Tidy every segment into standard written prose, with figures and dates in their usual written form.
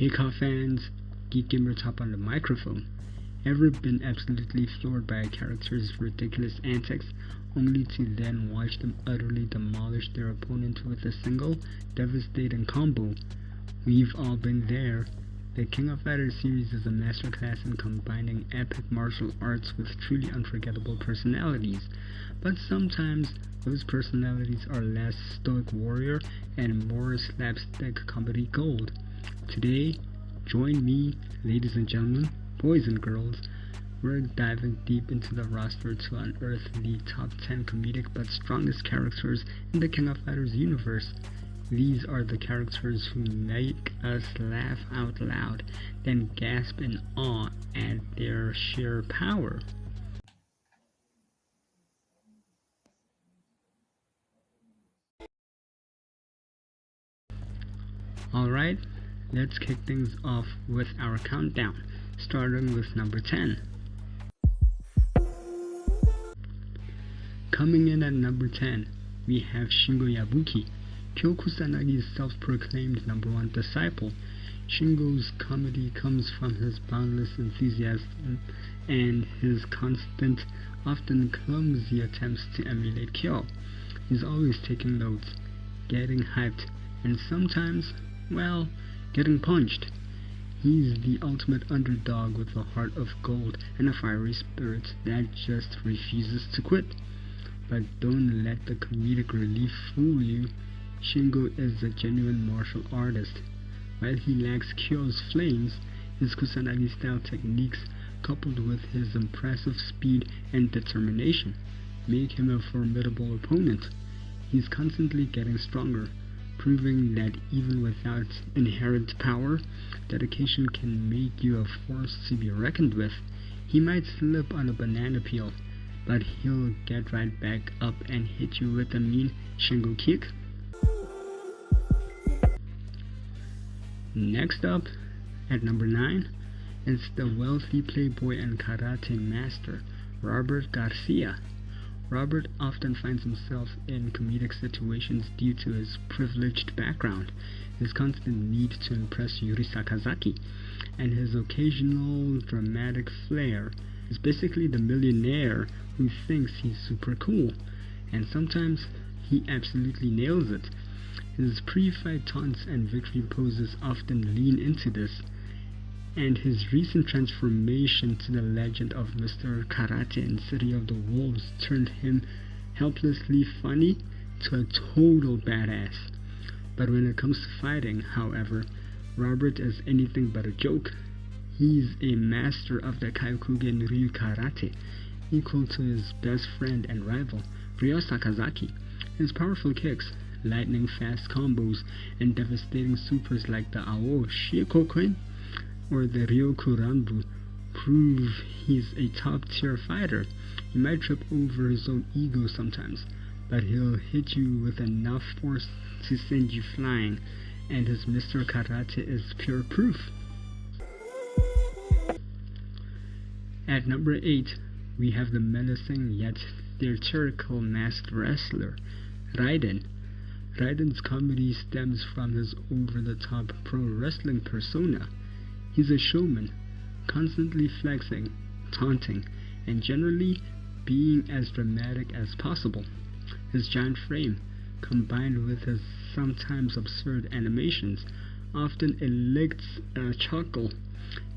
Hey KOF fans, Geek Gamer Top on the microphone. Ever been absolutely floored by a character's ridiculous antics, only to then watch them utterly demolish their opponent with a single, devastating combo? We've all been there. The King of Fighters series is a masterclass in combining epic martial arts with truly unforgettable personalities, but sometimes those personalities are less stoic warrior and more slapstick comedy gold. Today, join me, ladies and gentlemen, boys and girls. We're diving deep into the roster to unearth the top 10 comedic but strongest characters in the King of Fighters universe. These are the characters who make us laugh out loud, then gasp in awe at their sheer power. Alright, let's kick things off with our countdown, starting with number 10. Coming in at number 10, we have Shingo Yabuki, Kyo Kusanagi's self-proclaimed number one disciple. Shingo's comedy comes from his boundless enthusiasm and his constant, often clumsy attempts to emulate Kyo. He's always taking notes, getting hyped, and sometimes, well, getting punched. He's the ultimate underdog with a heart of gold and a fiery spirit that just refuses to quit. But don't let the comedic relief fool you. Shingo is a genuine martial artist. While he lacks Kyo's flames, his Kusanagi-style techniques, coupled with his impressive speed and determination, make him a formidable opponent. He's constantly getting stronger, proving that even without inherent power, dedication can make you a force to be reckoned with. He might slip on a banana peel, but he'll get right back up and hit you with a mean Shingo kick. Next up, at number 9, is the wealthy playboy and karate master, Robert Garcia. Robert often finds himself in comedic situations due to his privileged background, his constant need to impress Yuri Sakazaki, and his occasional dramatic flair. He's basically the millionaire who thinks he's super cool, and sometimes he absolutely nails it. His pre-fight taunts and victory poses often lean into this, and his recent transformation to the legend of Mr. Karate in City of the Wolves turned him helplessly funny to a total badass. But when it comes to fighting, however, Robert is anything but a joke. He's a master of the Kyokugen Ryu Karate, equal to his best friend and rival, Ryo Sakazaki. His powerful kicks, lightning-fast combos, and devastating supers like the Ao Shikoken or the Ryokuranbu prove he's a top-tier fighter. He might trip over his own ego sometimes, but he'll hit you with enough force to send you flying, and his Mr. Karate is pure proof. At number 8, we have the menacing yet theatrical masked wrestler, Raiden. Raiden's comedy stems from his over-the-top pro wrestling persona. He's a showman, constantly flexing, taunting, and generally being as dramatic as possible. His giant frame, combined with his sometimes absurd animations, often elicits a chuckle.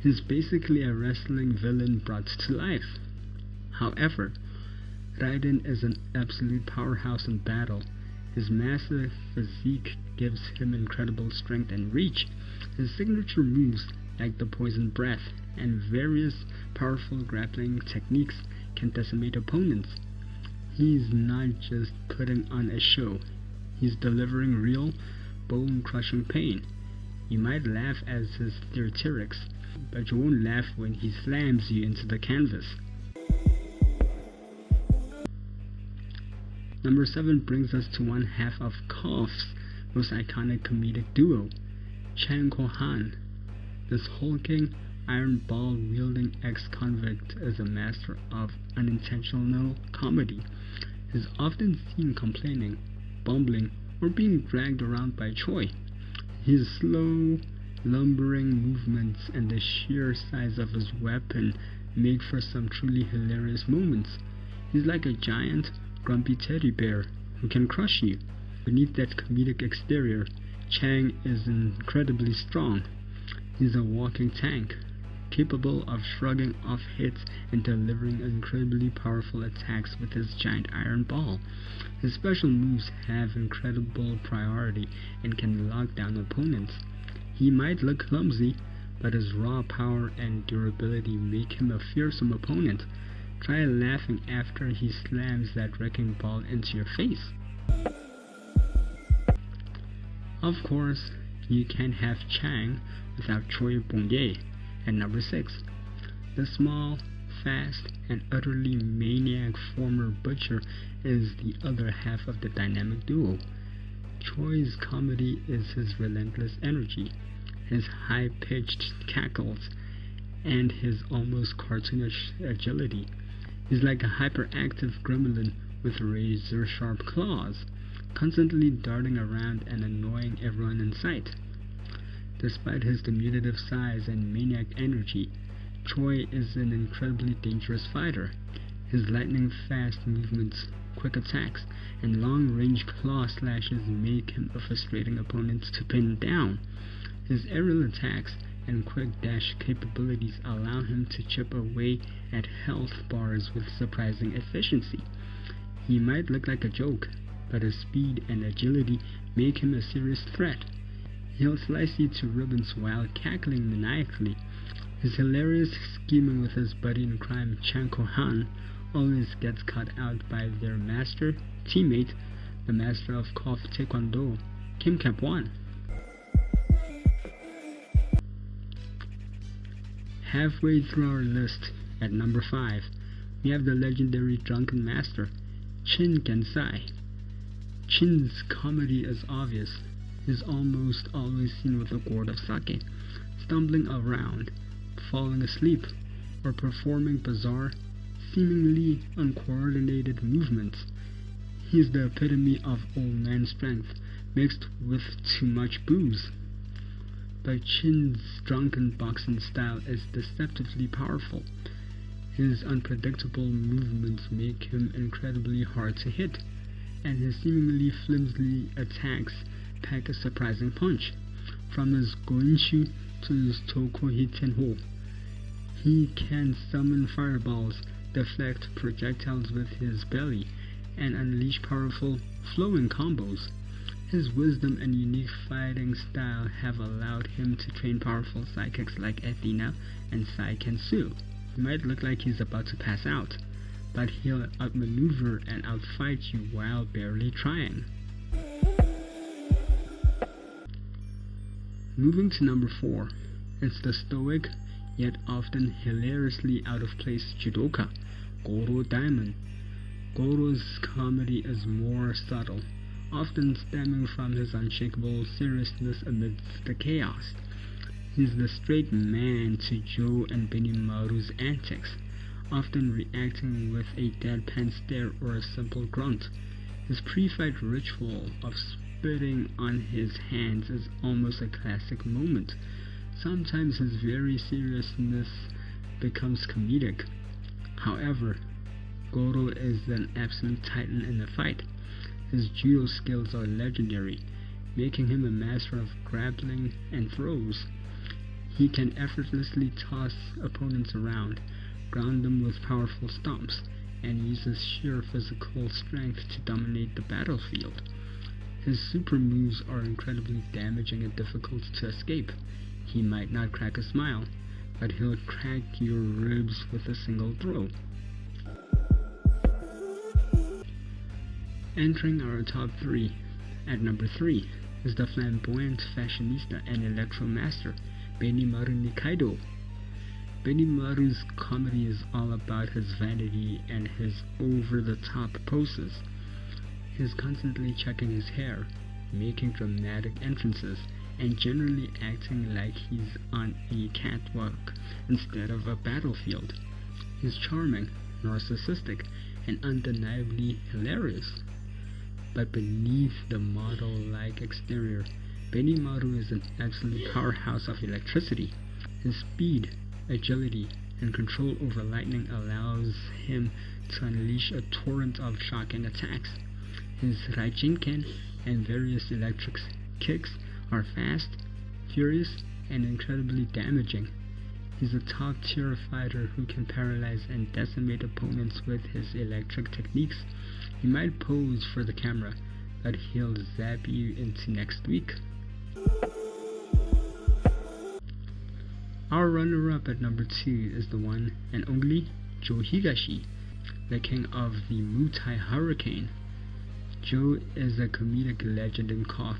He's basically a wrestling villain brought to life. However, Raiden is an absolute powerhouse in battle. His massive physique gives him incredible strength and reach. His signature moves, like the poison breath and various powerful grappling techniques, can decimate opponents. He's not just putting on a show, he's delivering real, bone-crushing pain. You might laugh at his theatrics, but you won't laugh when he slams you into the canvas. Number 7 brings us to one half of KOF's most iconic comedic duo, Chang Koehan. This hulking, iron ball-wielding ex-convict is a master of unintentional comedy. He's often seen complaining, bumbling, or being dragged around by Choi. He's slow, lumbering movements and the sheer size of his weapon make for some truly hilarious moments. He's like a giant, grumpy teddy bear who can crush you. Beneath that comedic exterior, Chang is incredibly strong. He's a walking tank, capable of shrugging off hits and delivering incredibly powerful attacks with his giant iron ball. His special moves have incredible priority and can lock down opponents. He might look clumsy, but his raw power and durability make him a fearsome opponent. Try laughing after he slams that wrecking ball into your face. Of course, you can't have Chang without Choi Bounge at number 6. The small, fast, and utterly maniac former butcher is the other half of the dynamic duo. Choi's comedy is his relentless energy, his high-pitched cackles, and his almost cartoonish agility. He's like a hyperactive gremlin with razor-sharp claws, constantly darting around and annoying everyone in sight. Despite his diminutive size and maniac energy, Choi is an incredibly dangerous fighter. His lightning-fast movements, quick attacks, and long-range claw slashes make him a frustrating opponent to pin down. His aerial attacks and quick dash capabilities allow him to chip away at health bars with surprising efficiency. He might look like a joke, but his speed and agility make him a serious threat. He'll slice you to ribbons while cackling maniacally. His hilarious scheming with his buddy in crime Chang Koehan always gets caught out by their teammate, the master of KOF Taekwondo, Kim Kap-won. Halfway through our list, at number 5, we have the legendary drunken master, Gentsai. Chin's comedy is obvious. He's almost always seen with a gourd of sake, stumbling around, falling asleep, or performing bizarre, seemingly uncoordinated movements. He's the epitome of old man strength, mixed with too much booze. But Chin's drunken boxing style is deceptively powerful. His unpredictable movements make him incredibly hard to hit, and his seemingly flimsy attacks pack a surprising punch. From his goinshu to his tokohitenho, he can summon fireballs, deflect projectiles with his belly, and unleash powerful, flowing combos. His wisdom and unique fighting style have allowed him to train powerful psychics like Athena and Sai Kensu. He might look like he's about to pass out, but he'll outmaneuver and outfight you while barely trying. Moving to number 4, it's the stoic, yet often hilariously out-of-place judoka, Goro Daimon. Goro's comedy is more subtle, often stemming from his unshakable seriousness amidst the chaos. He's the straight man to Joe and Benimaru's antics, often reacting with a deadpan stare or a simple grunt. His pre-fight ritual of spitting on his hands is almost a classic moment. Sometimes his very seriousness becomes comedic. However, Goro is an absolute titan in the fight. His judo skills are legendary, making him a master of grappling and throws. He can effortlessly toss opponents around, ground them with powerful stomps, and uses sheer physical strength to dominate the battlefield. His super moves are incredibly damaging and difficult to escape. He might not crack a smile, but he'll crack your ribs with a single throw. Entering our top 3, at number 3, is the flamboyant fashionista and electro master, Benimaru Nikaido. Benimaru's comedy is all about his vanity and his over-the-top poses. He's constantly checking his hair, making dramatic entrances, and generally acting like he's on a catwalk instead of a battlefield. He's charming, narcissistic, and undeniably hilarious. But beneath the model-like exterior, Benimaru is an absolute powerhouse of electricity. His speed, agility, and control over lightning allows him to unleash a torrent of shocking attacks. His Raijinken and various electric kicks are fast, furious, and incredibly damaging. He's a top-tier fighter who can paralyze and decimate opponents with his electric techniques. He might pose for the camera, but he'll zap you into next week. Our runner-up at number 2 is the one and only Joe Higashi, the king of the Muay Thai Hurricane. Joe is a comedic legend in KOF.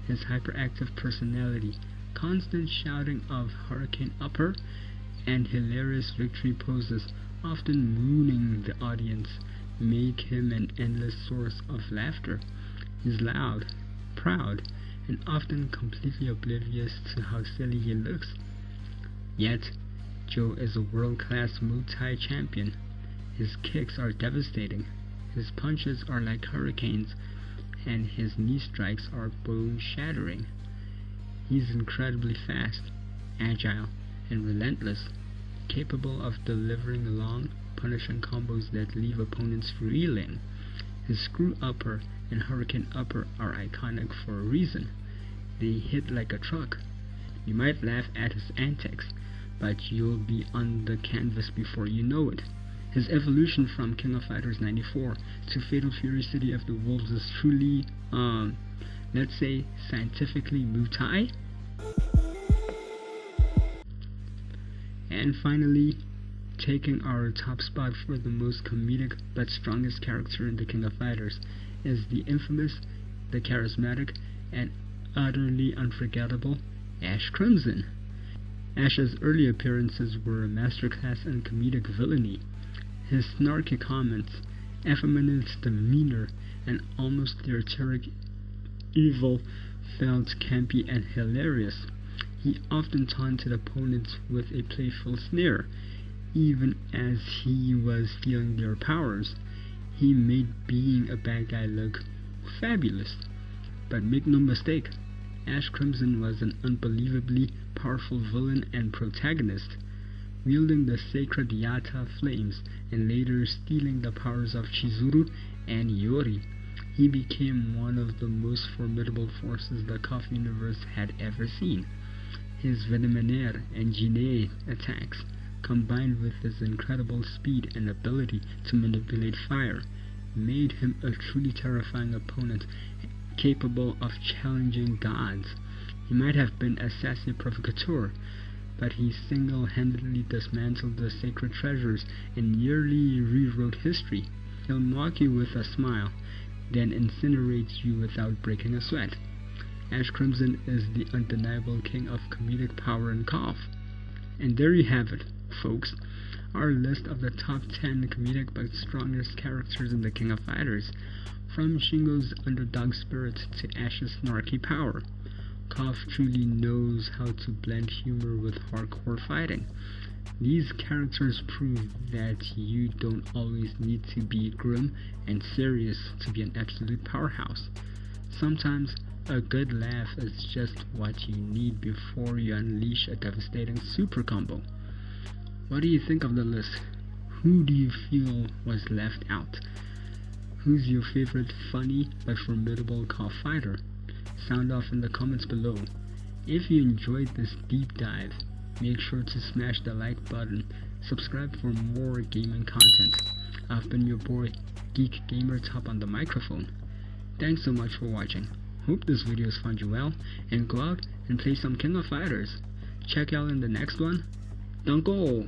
His hyperactive personality, constant shouting of Hurricane Upper, and hilarious victory poses, often mooning the audience, make him an endless source of laughter. He's loud, proud, and often completely oblivious to how silly he looks. Yet, Joe is a world-class Muay Thai champion. His kicks are devastating, his punches are like hurricanes, and his knee strikes are bone-shattering. He's incredibly fast, agile, and relentless, capable of delivering long, punishing combos that leave opponents reeling. His screw upper and hurricane upper are iconic for a reason. They hit like a truck. You might laugh at his antics, but you'll be on the canvas before you know it. His evolution from King of Fighters 94 to Fatal Fury City of the Wolves is truly, let's say, scientifically Muay Thai. And finally, taking our top spot for the most comedic but strongest character in the King of Fighters is the infamous, the charismatic, and utterly unforgettable Ash Crimson. Ash's early appearances were a masterclass in comedic villainy. His snarky comments, effeminate demeanor, and almost theatric evil felt campy and hilarious. He often taunted opponents with a playful sneer, even as he was stealing their powers. He made being a bad guy look fabulous. But make no mistake, Ash Crimson was an unbelievably powerful villain and protagonist. Wielding the sacred Yata flames and later stealing the powers of Chizuru and Yori, he became one of the most formidable forces the KOF universe had ever seen. His Venimaru and Jine attacks, combined with his incredible speed and ability to manipulate fire, made him a truly terrifying opponent capable of challenging gods. He might have been a sassy provocateur, but he single-handedly dismantled the sacred treasures and nearly rewrote history. He'll mock you with a smile, then incinerate you without breaking a sweat. Ash Crimson is the undeniable king of comedic power in KOF. And there you have it, folks, our list of the top 10 comedic but strongest characters in the King of Fighters, from Shingo's underdog spirit to Ash's snarky power. KOF truly knows how to blend humor with hardcore fighting. These characters prove that you don't always need to be grim and serious to be an absolute powerhouse. Sometimes a good laugh is just what you need before you unleash a devastating super combo. What do you think of the list? Who do you feel was left out? Who's your favorite funny but formidable KOF fighter? Sound off in the comments below. If you enjoyed this deep dive, make sure to smash the like button, subscribe for more gaming content. I've been your boy, Geek Gamer Top on the microphone. Thanks so much for watching. Hope this video has found you well, and go out and play some King of Fighters. Check out in the next one. Don't go!